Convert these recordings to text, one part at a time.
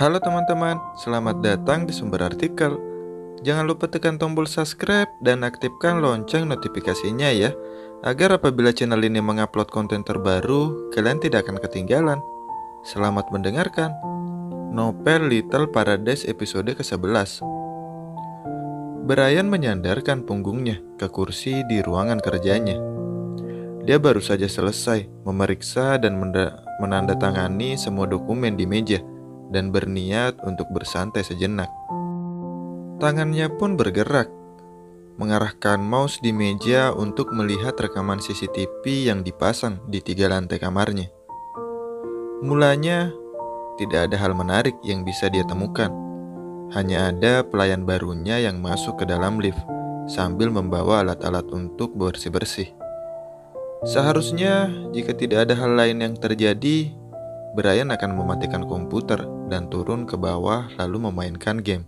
Halo teman-teman, selamat datang di Sumber Artikel. Jangan lupa tekan tombol subscribe dan aktifkan lonceng notifikasinya ya, agar apabila channel ini mengupload konten terbaru, kalian tidak akan ketinggalan. Selamat mendengarkan. Novel Little Paradise episode ke-11. Brian menyandarkan punggungnya ke kursi di ruangan kerjanya. Dia baru saja selesai memeriksa dan menandatangani semua dokumen di meja dan berniat untuk bersantai sejenak. Tangannya pun bergerak, mengarahkan mouse di meja untuk melihat rekaman CCTV yang dipasang di 3 lantai kamarnya. Mulanya, tidak ada hal menarik yang bisa dia temukan. Hanya ada pelayan barunya yang masuk ke dalam lift sambil membawa alat-alat untuk bersih-bersih. Seharusnya, jika tidak ada hal lain yang terjadi, Brian akan mematikan komputer dan turun ke bawah lalu memainkan game.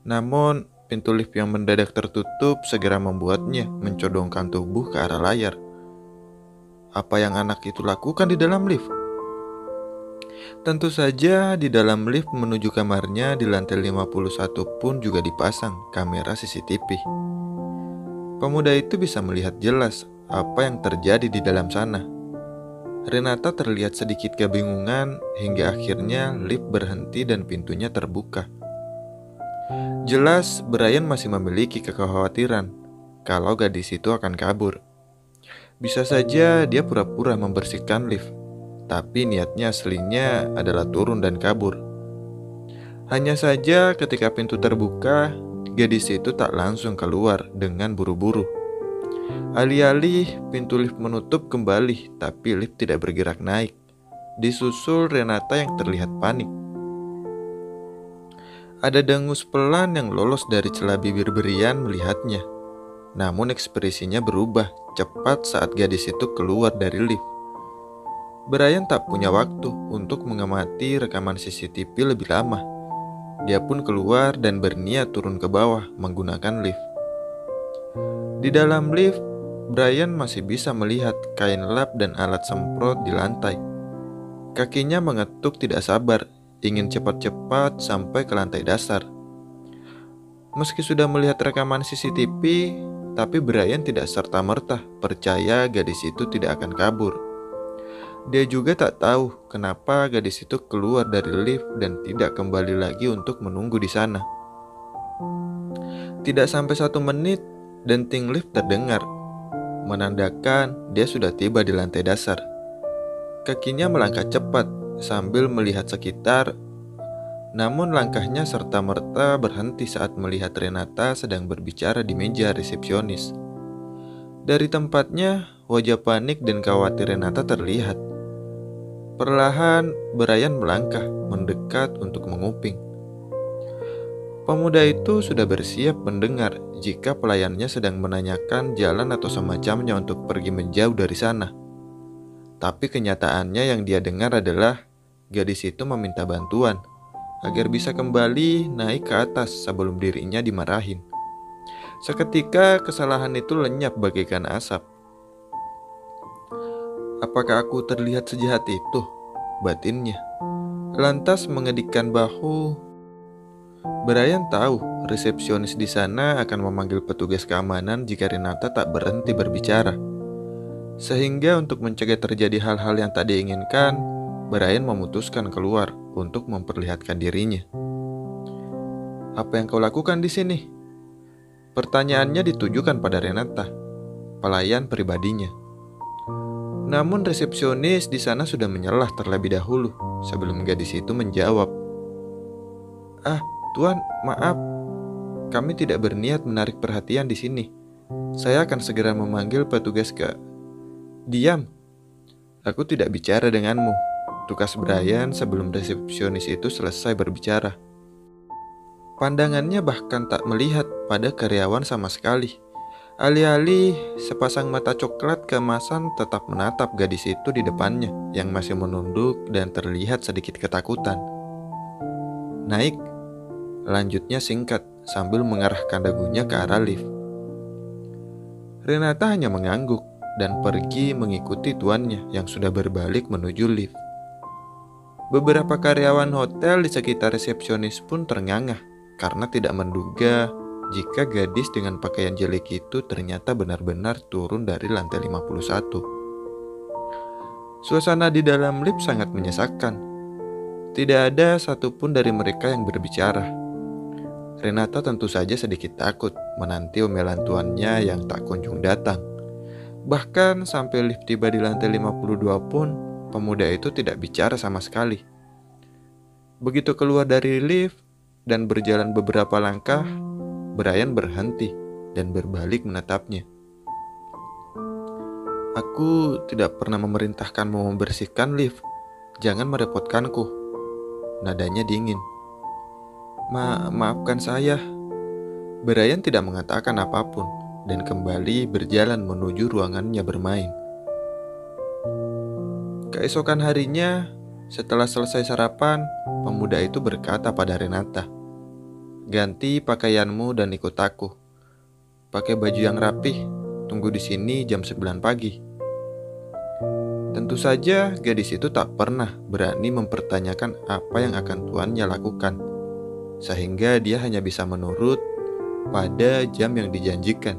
Namun, pintu lift yang mendadak tertutup segera membuatnya mencodongkan tubuh ke arah layar. Apa yang anak itu lakukan di dalam lift? Tentu saja di dalam lift menuju kamarnya di lantai 51 pun juga dipasang kamera CCTV. Pemuda itu bisa melihat jelas apa yang terjadi di dalam sana. Renata terlihat sedikit kebingungan hingga akhirnya lift berhenti dan pintunya terbuka. Jelas Brian masih memiliki kekhawatiran kalau gadis itu akan kabur. Bisa saja dia pura-pura membersihkan lift, tapi niatnya aslinya adalah turun dan kabur. Hanya saja ketika pintu terbuka, gadis itu tak langsung keluar dengan buru-buru. Alih-alih pintu lift menutup kembali, tapi lift tidak bergerak naik. Disusul Renata yang terlihat panik. Ada dengus pelan yang lolos dari celah bibir Brian melihatnya. Namun ekspresinya berubah cepat saat gadis itu keluar dari lift. Brian tak punya waktu untuk mengamati rekaman CCTV lebih lama. Dia pun keluar dan berniat turun ke bawah menggunakan lift. Di dalam lift, Brian masih bisa melihat kain lap dan alat semprot di lantai. Kakinya mengetuk tidak sabar, ingin cepat-cepat sampai ke lantai dasar. Meski sudah melihat rekaman CCTV, tapi Brian tidak serta-merta percaya gadis itu tidak akan kabur. Dia juga tak tahu kenapa gadis itu keluar dari lift dan tidak kembali lagi untuk menunggu di sana. Tidak sampai 1 menit, denting lift terdengar, menandakan dia sudah tiba di lantai dasar. Kakinya melangkah cepat sambil melihat sekitar, namun langkahnya serta-merta berhenti saat melihat Renata sedang berbicara di meja resepsionis. Dari tempatnya, wajah panik dan khawatir Renata terlihat. Perlahan, Brian melangkah mendekat untuk menguping. Pemuda itu sudah bersiap mendengar jika pelayannya sedang menanyakan jalan atau semacamnya untuk pergi menjauh dari sana. Tapi kenyataannya yang dia dengar adalah gadis itu meminta bantuan agar bisa kembali naik ke atas sebelum dirinya dimarahin. Seketika kesalahan itu lenyap bagaikan asap. Apakah aku terlihat sejahat itu? Batinnya. Lantas mengedikkan bahu. Brian tahu resepsionis di sana akan memanggil petugas keamanan jika Renata tak berhenti berbicara. Sehingga untuk mencegah terjadi hal-hal yang tak diinginkan, Brian memutuskan keluar untuk memperlihatkan dirinya. Apa yang kau lakukan di sini? Pertanyaannya ditujukan pada Renata, pelayan pribadinya. Namun resepsionis di sana sudah menyalah terlebih dahulu sebelum gadis itu menjawab. Ah, Tuan, maaf. Kami tidak berniat menarik perhatian di sini. Saya akan segera memanggil petugas ke... Diam. Aku tidak bicara denganmu, tukas Brian sebelum resepsionis itu selesai berbicara. Pandangannya bahkan tak melihat pada karyawan sama sekali. Alih-alih sepasang mata coklat keemasan tetap menatap gadis itu di depannya yang masih menunduk dan terlihat sedikit ketakutan. Naik, lanjutnya singkat sambil mengarahkan dagunya ke arah lift. Renata hanya mengangguk dan pergi mengikuti tuannya yang sudah berbalik menuju lift. Beberapa karyawan hotel di sekitar resepsionis pun terngangah karena tidak menduga jika gadis dengan pakaian jelek itu ternyata benar-benar turun dari lantai 51. Suasana di dalam lift sangat menyesakan. Tidak ada satupun dari mereka yang berbicara. Renata tentu saja sedikit takut menanti omelan tuannya yang tak kunjung datang. Bahkan sampai lift tiba di lantai 52 pun, pemuda itu tidak bicara sama sekali. Begitu keluar dari lift dan berjalan beberapa langkah, Brian berhenti dan berbalik menatapnya. "Aku tidak pernah memerintahkanmu membersihkan lift. Jangan merepotkanku." Nadanya dingin. Maafkan saya." Brian tidak mengatakan apapun dan kembali berjalan menuju ruangannya bermain. Keesokan harinya, setelah selesai sarapan, pemuda itu berkata pada Renata, "Ganti pakaianmu dan ikut aku. Pakai baju yang rapih, tunggu di sini jam 9 pagi." Tentu saja gadis itu tak pernah berani mempertanyakan apa yang akan tuannya lakukan, sehingga dia hanya bisa menurut pada jam yang dijanjikan.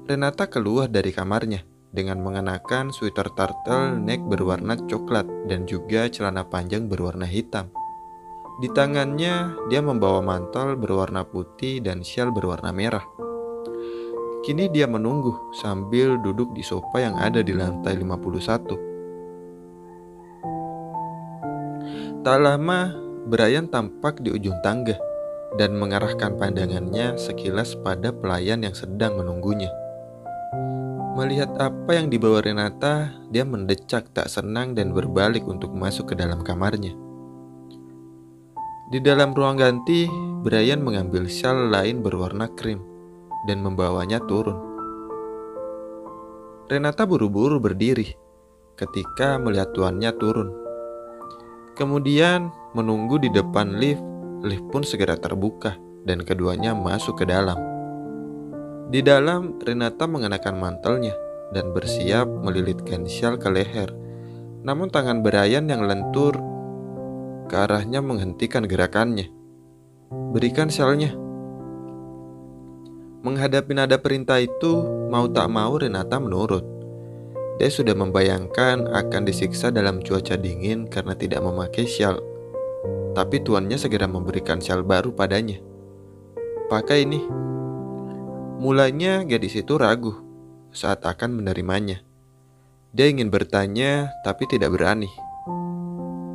Renata keluar dari kamarnya dengan mengenakan sweater turtleneck berwarna coklat dan juga celana panjang berwarna hitam. Di tangannya, dia membawa mantel berwarna putih dan syal berwarna merah. Kini dia menunggu sambil duduk di sofa yang ada di lantai 51. Tak lama, Brian tampak di ujung tangga dan mengarahkan pandangannya sekilas pada pelayan yang sedang menunggunya. Melihat apa yang dibawa Renata, dia mendecak tak senang dan berbalik untuk masuk ke dalam kamarnya. Di dalam ruang ganti, Brian mengambil syal lain berwarna krim dan membawanya turun. Renata buru-buru berdiri ketika melihat tuannya turun. Kemudian menunggu di depan lift pun segera terbuka dan keduanya masuk ke dalam. Di dalam, Renata mengenakan mantelnya dan bersiap melilitkan syal ke leher. Namun tangan Brian yang lentur ke arahnya menghentikan gerakannya. "Berikan syalnya." Menghadapi nada perintah itu, mau tak mau Renata menurut. Dia sudah membayangkan akan disiksa dalam cuaca dingin karena tidak memakai syal. Tapi tuannya segera memberikan syal baru padanya. "Pakai ini." Mulanya gadis itu ragu saat akan menerimanya. Dia ingin bertanya tapi tidak berani.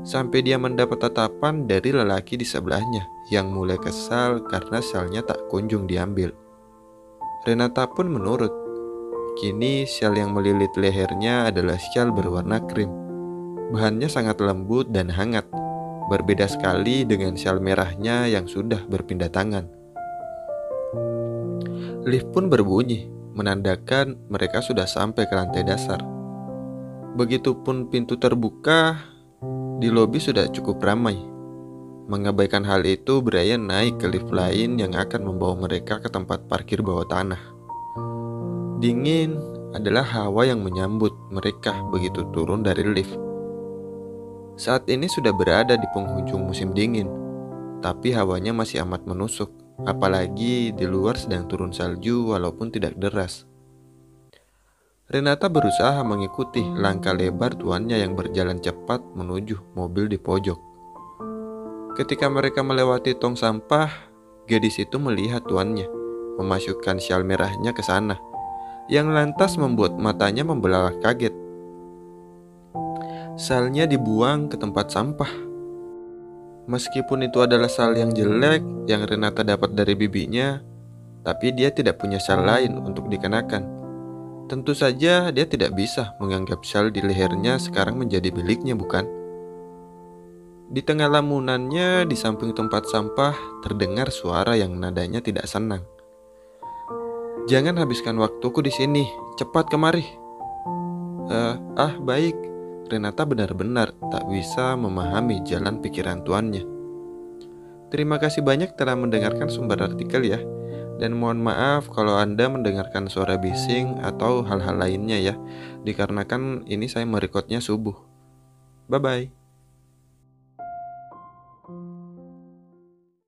Sampai dia mendapat tatapan dari lelaki di sebelahnya yang mulai kesal karena syalnya tak kunjung diambil. Renata pun menurut. Kini syal yang melilit lehernya adalah syal berwarna krim. Bahannya sangat lembut dan hangat, berbeda sekali dengan syal merahnya yang sudah berpindah tangan. Lift pun berbunyi, menandakan mereka sudah sampai ke lantai dasar. Begitupun pintu terbuka, di lobi sudah cukup ramai. Mengabaikan hal itu, Brian naik ke lift lain yang akan membawa mereka ke tempat parkir bawah tanah. Dingin adalah hawa yang menyambut mereka begitu turun dari lift. Saat ini sudah berada di penghujung musim dingin, tapi hawanya masih amat menusuk, apalagi di luar sedang turun salju walaupun tidak deras. Renata berusaha mengikuti langkah lebar tuannya yang berjalan cepat menuju mobil di pojok. Ketika mereka melewati tong sampah, gadis itu melihat tuannya memasukkan syal merahnya ke sana, yang lantas membuat matanya membelalak kaget. Syalnya dibuang ke tempat sampah. Meskipun itu adalah syal yang jelek yang Renata dapat dari bibinya, tapi dia tidak punya syal lain untuk dikenakan. Tentu saja dia tidak bisa menganggap syal di lehernya sekarang menjadi miliknya, bukan? Di tengah lamunannya, di samping tempat sampah, terdengar suara yang nadanya tidak senang. "Jangan habiskan waktuku di sini, cepat kemari." Baik." Renata benar-benar tak bisa memahami jalan pikiran tuannya. Terima kasih banyak telah mendengarkan sumber artikel ya. Dan mohon maaf kalau Anda mendengarkan suara bising atau hal-hal lainnya ya. Dikarenakan ini saya merekodnya subuh. Bye-bye.